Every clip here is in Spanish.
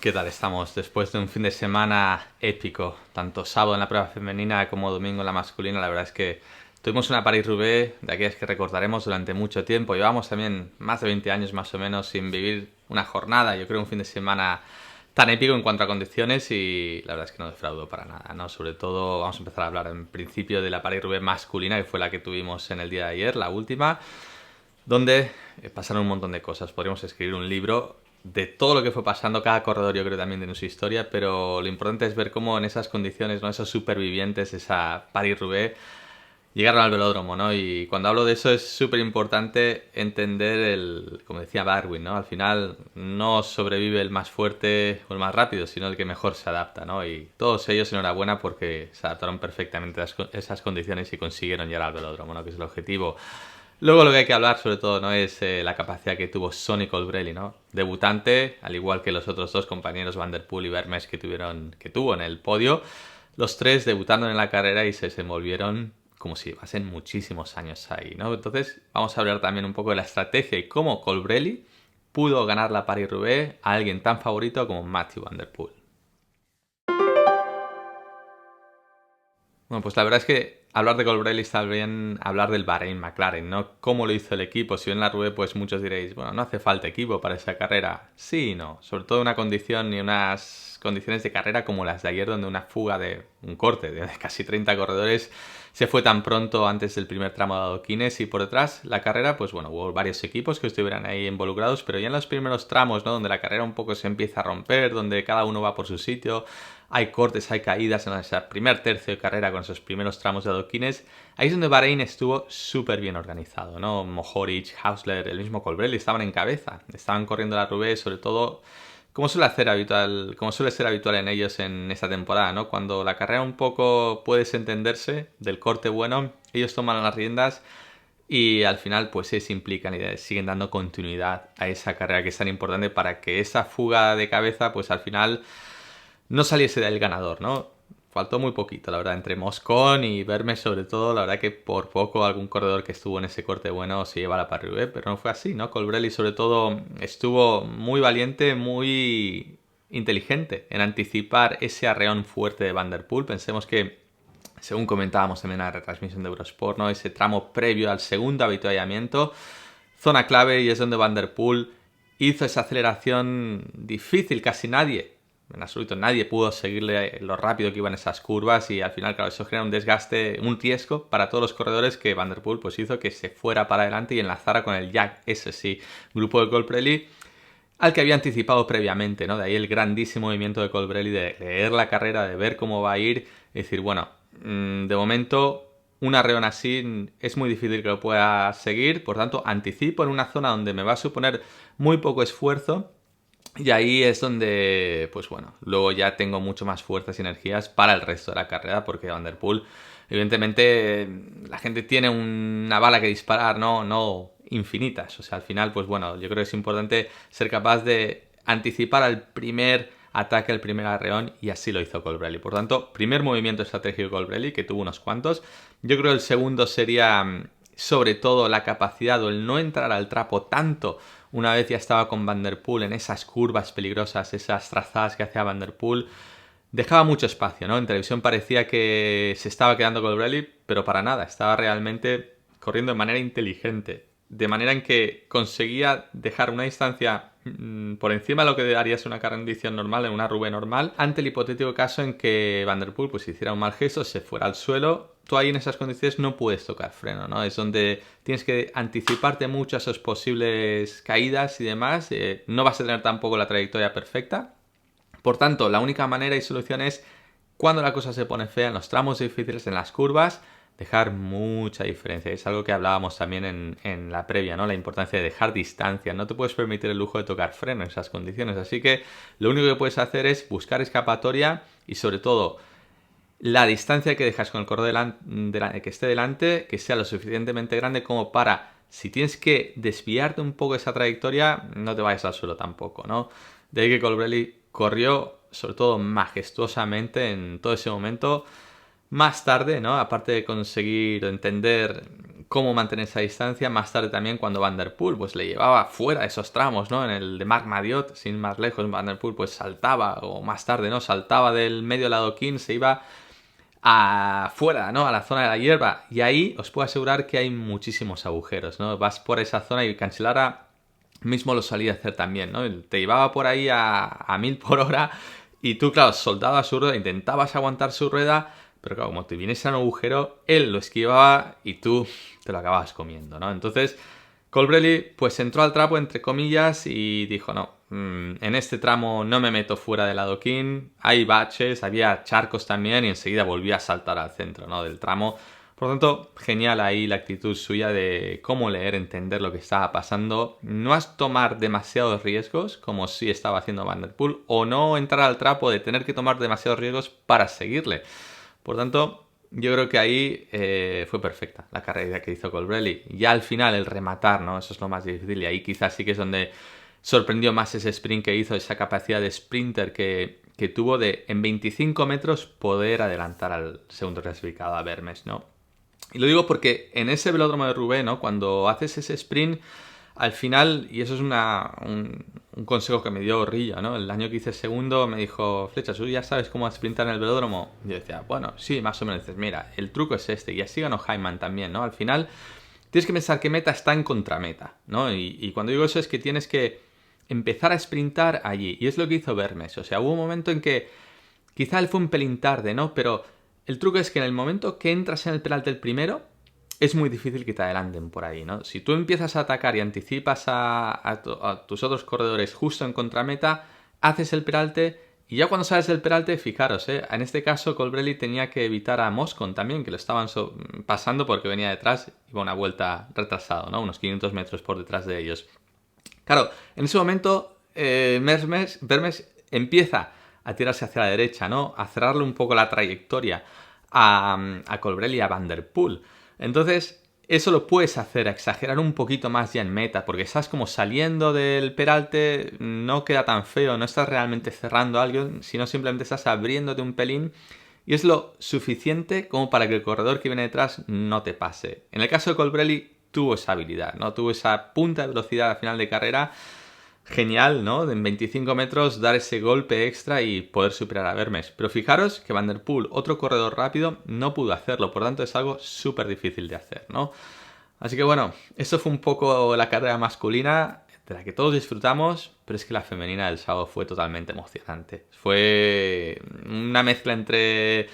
¿Qué tal estamos? Después de un fin de semana épico, tanto sábado en la prueba femenina como domingo en la masculina, la verdad es que tuvimos una París-Roubaix de aquellas que recordaremos durante mucho tiempo. Llevamos también más de 20 años más o menos sin vivir una jornada, yo creo un fin de semana tan épico en cuanto a condiciones y la verdad es que no defraudó para nada, ¿no? Sobre todo vamos a empezar a hablar en principio de la París-Roubaix masculina, que fue la que tuvimos en el día de ayer, la última, donde pasaron un montón de cosas. Podríamos escribir un libro de todo lo que fue pasando. Cada corredor yo creo también tiene su historia, pero lo importante es ver cómo en esas condiciones, ¿no? Esos supervivientes, esa Paris-Roubaix, llegaron al velódromo, ¿no? Y cuando hablo de eso es súper importante entender como decía Darwin, ¿no? Al final no sobrevive el más fuerte o el más rápido, sino el que mejor se adapta, ¿no? Y todos ellos enhorabuena porque se adaptaron perfectamente a esas condiciones y consiguieron llegar al velódromo, ¿no? Que es el objetivo. Luego lo que hay que hablar sobre todo no es la capacidad que tuvo Sonny Colbrelli, ¿no? Debutante, al igual que los otros dos compañeros Van der Poel y Vermes que tuvo en el podio, los tres debutando en la carrera y se desenvolvieron como si llevasen muchísimos años ahí, ¿no? Entonces vamos a hablar también un poco de la estrategia y cómo Colbrelli pudo ganar la Paris-Roubaix a alguien tan favorito como Mathieu Van der Poel. Bueno, pues la verdad es que hablar de Colbrelli está bien hablar del Bahrein McLaren, ¿no? ¿Cómo lo hizo el equipo? Si ven la Roubaix, pues muchos diréis, bueno, no hace falta equipo para esa carrera. Sí y no. Sobre todo una condición y unas condiciones de carrera como las de ayer, donde una fuga de un corte de casi 30 corredores se fue tan pronto antes del primer tramo de adoquines y por detrás la carrera, pues bueno, hubo varios equipos que estuvieran ahí involucrados, pero ya en los primeros tramos, ¿no? Donde la carrera un poco se empieza a romper, donde cada uno va por su sitio, hay cortes, hay caídas en ese primer tercio de carrera con esos primeros tramos de adoquines. Ahí es donde Bahrein estuvo súper bien organizado, ¿no? Mohoric, Hausler, el mismo Colbrelli estaban en cabeza, estaban corriendo la Roubaix, sobre todo como suele ser habitual en ellos en esta temporada, ¿no? Cuando la carrera un poco puede desentenderse del corte bueno, ellos toman las riendas y al final pues se implican y siguen dando continuidad a esa carrera que es tan importante para que esa fuga de cabeza pues al final no saliese del ganador, ¿no? Faltó muy poquito, la verdad, entre Moscón y Verme sobre todo, la verdad que por poco algún corredor que estuvo en ese corte bueno se lleva la Paris-Roubaix, pero no fue así, ¿no? Colbrelli sobre todo estuvo muy valiente, muy inteligente en anticipar ese arreón fuerte de Van der Poel. Pensemos que, según comentábamos también en la retransmisión de Eurosport, ¿no? Ese tramo previo al segundo avituallamiento, zona clave y es donde Van der Poel hizo esa aceleración difícil, casi nadie en absoluto nadie pudo seguirle lo rápido que iban esas curvas y al final, claro, eso genera un desgaste, un riesgo para todos los corredores que Van der Poel pues hizo que se fuera para adelante y enlazara con el Jack sí, grupo de Colbrelli al que había anticipado previamente, ¿no? De ahí el grandísimo movimiento de Colbrelli de leer la carrera, de ver cómo va a ir y decir, bueno, de momento un arreón así es muy difícil que lo pueda seguir, por tanto anticipo en una zona donde me va a suponer muy poco esfuerzo. Y ahí es donde, pues bueno, luego ya tengo mucho más fuerzas y energías para el resto de la carrera, porque Van der Poel, evidentemente, la gente tiene una bala que disparar, no infinitas. O sea, al final, pues bueno, yo creo que es importante ser capaz de anticipar al primer ataque, al primer arreón, y así lo hizo Colbrelli. Por tanto, primer movimiento estratégico de Colbrelli, que tuvo unos cuantos. Yo creo que el segundo sería, sobre todo, la capacidad o el no entrar al trapo tanto una vez ya estaba con Van der Poel en esas curvas peligrosas, esas trazadas que hacía Van der Poel, dejaba mucho espacio, ¿no? En televisión parecía que se estaba quedando Colbrelli, pero para nada, estaba realmente corriendo de manera inteligente, de manera en que conseguía dejar una distancia por encima de lo que harías una condición normal, en una Roubaix normal, ante el hipotético caso en que Van der Poel pues hiciera un mal gesto, se fuera al suelo. Tú ahí en esas condiciones no puedes tocar freno, ¿no? Es donde tienes que anticiparte mucho a esas posibles caídas y demás. No vas a tener tampoco la trayectoria perfecta. Por tanto, la única manera y solución es, cuando la cosa se pone fea, en los tramos difíciles, en las curvas, dejar mucha diferencia. Es algo que hablábamos también en la previa, ¿no? La importancia de dejar distancia. No te puedes permitir el lujo de tocar freno en esas condiciones. Así que lo único que puedes hacer es buscar escapatoria y sobre todo la distancia que dejas con el corredor que esté delante, que sea lo suficientemente grande como para, si tienes que desviarte un poco esa trayectoria, no te vayas al suelo tampoco, ¿no? De ahí que Colbrelli corrió, sobre todo majestuosamente en todo ese momento. Más tarde, ¿no? Aparte de conseguir entender cómo mantener esa distancia. Más tarde también cuando Van der Poel pues le llevaba fuera de esos tramos, ¿no? En el de Marc Madiot, sin más lejos, Van der Poel pues saltaba, o más tarde, ¿no? Saltaba del medio adoquín, se iba afuera, ¿no? A la zona de la hierba. Y ahí os puedo asegurar que hay muchísimos agujeros, ¿no? Vas por esa zona y Cancellara mismo lo solía hacer también, ¿no? Te llevaba por ahí a 1000 por hora y tú, claro, soltabas su rueda, intentabas aguantar su rueda, pero claro, como te viniese a un agujero, él lo esquivaba y tú te lo acababas comiendo, ¿no? Entonces, Colbrelli pues entró al trapo, entre comillas, y dijo, no, en este tramo no me meto fuera del adoquín, hay baches, había charcos también y enseguida volví a saltar al centro, ¿no? Del tramo. Por lo tanto, genial ahí la actitud suya de cómo leer, entender lo que estaba pasando, no es tomar demasiados riesgos, como sí estaba haciendo Van der Poel, o no entrar al trapo de tener que tomar demasiados riesgos para seguirle. Por tanto, yo creo que ahí fue perfecta la carrera que hizo Colbrelli. Ya al final el rematar, ¿no? Eso es lo más difícil y ahí quizás sí que es donde sorprendió más ese sprint que hizo, esa capacidad de sprinter que tuvo de en 25 metros poder adelantar al segundo clasificado, a Vermes, ¿no? Y lo digo porque en ese velódromo de Roubaix, ¿no? Cuando haces ese sprint, al final, y eso es un consejo que me dio Rillo, ¿no? El año que hice segundo me dijo, Flecha, ¿tú ya sabes cómo sprintar en el velódromo? Y yo decía, bueno, sí, más o menos. Dices, mira, el truco es este. Y así ganó Hyman también, ¿no? Al final, tienes que pensar que meta está en contrameta, ¿no? Y cuando digo eso es que tienes que empezar a sprintar allí. Y es lo que hizo Vermes. O sea, hubo un momento en que quizá él fue un pelín tarde, ¿no? Pero el truco es que en el momento que entras en el peralte el primero, es muy difícil que te adelanten por ahí, ¿no? Si tú empiezas a atacar y anticipas a tus otros corredores justo en contrameta, haces el peralte y ya cuando sales del peralte, fijaros, en este caso Colbrelli tenía que evitar a Moscon también, que lo estaban pasando porque venía detrás, iba una vuelta retrasado, ¿no? Unos 500 metros por detrás de ellos. Claro, en ese momento Vermes empieza a tirarse hacia la derecha, ¿no? A cerrarle un poco la trayectoria a Colbrelli y a Van der Poel. Entonces, eso lo puedes hacer, a exagerar un poquito más ya en meta, porque estás como saliendo del peralte, no queda tan feo, no estás realmente cerrando a alguien, sino simplemente estás abriéndote un pelín y es lo suficiente como para que el corredor que viene detrás no te pase. En el caso de Colbrelli tuvo esa habilidad, ¿no? Tuvo esa punta de velocidad al final de carrera. Genial, ¿no? En 25 metros dar ese golpe extra y poder superar a Vermes. Pero fijaros que Van der Poel, otro corredor rápido, no pudo hacerlo. Por tanto, es algo súper difícil de hacer, ¿no? Así que bueno, eso fue un poco la carrera masculina de la que todos disfrutamos, pero es que la femenina del sábado fue totalmente emocionante. Fue una mezcla entre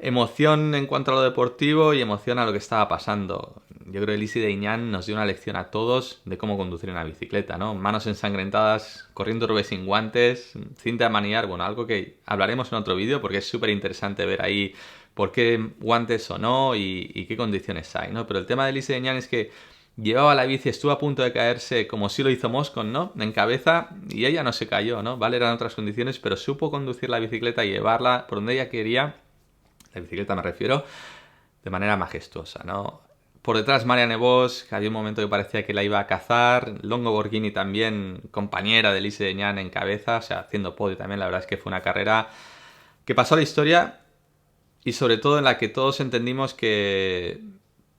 emoción en cuanto a lo deportivo y emoción a lo que estaba pasando. Yo creo que Elissi Deignan nos dio una lección a todos de cómo conducir una bicicleta, ¿no? Manos ensangrentadas, corriendo Roubaix sin guantes, cinta de manillar, bueno, algo que hablaremos en otro vídeo porque es súper interesante ver ahí por qué guantes o no y qué condiciones hay, ¿no? Pero el tema de Elissi Deignan es que llevaba la bici, estuvo a punto de caerse como sí lo hizo Moscon, ¿no? En cabeza y ella no se cayó, ¿no? Vale, eran otras condiciones, pero supo conducir la bicicleta y llevarla por donde ella quería, la bicicleta me refiero, de manera majestuosa, ¿no? Por detrás Marianne Vos, que había un momento que parecía que la iba a cazar. Longo Borghini también, compañera de Elissi Deignan en cabeza, o sea, haciendo podio también. La verdad es que fue una carrera que pasó a la historia y sobre todo en la que todos entendimos que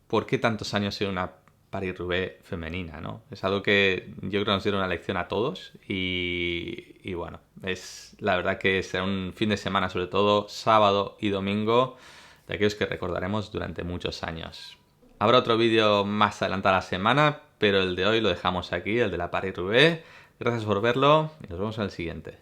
por qué tantos años en una Paris-Roubaix femenina, ¿no? Es algo que yo creo que nos dieron una lección a todos y bueno, es la verdad que será un fin de semana, sobre todo sábado y domingo, de aquellos que recordaremos durante muchos años. Habrá otro vídeo más adelantado a la semana, pero el de hoy lo dejamos aquí, el de la Paris-Roubaix. Gracias por verlo y nos vemos en el siguiente.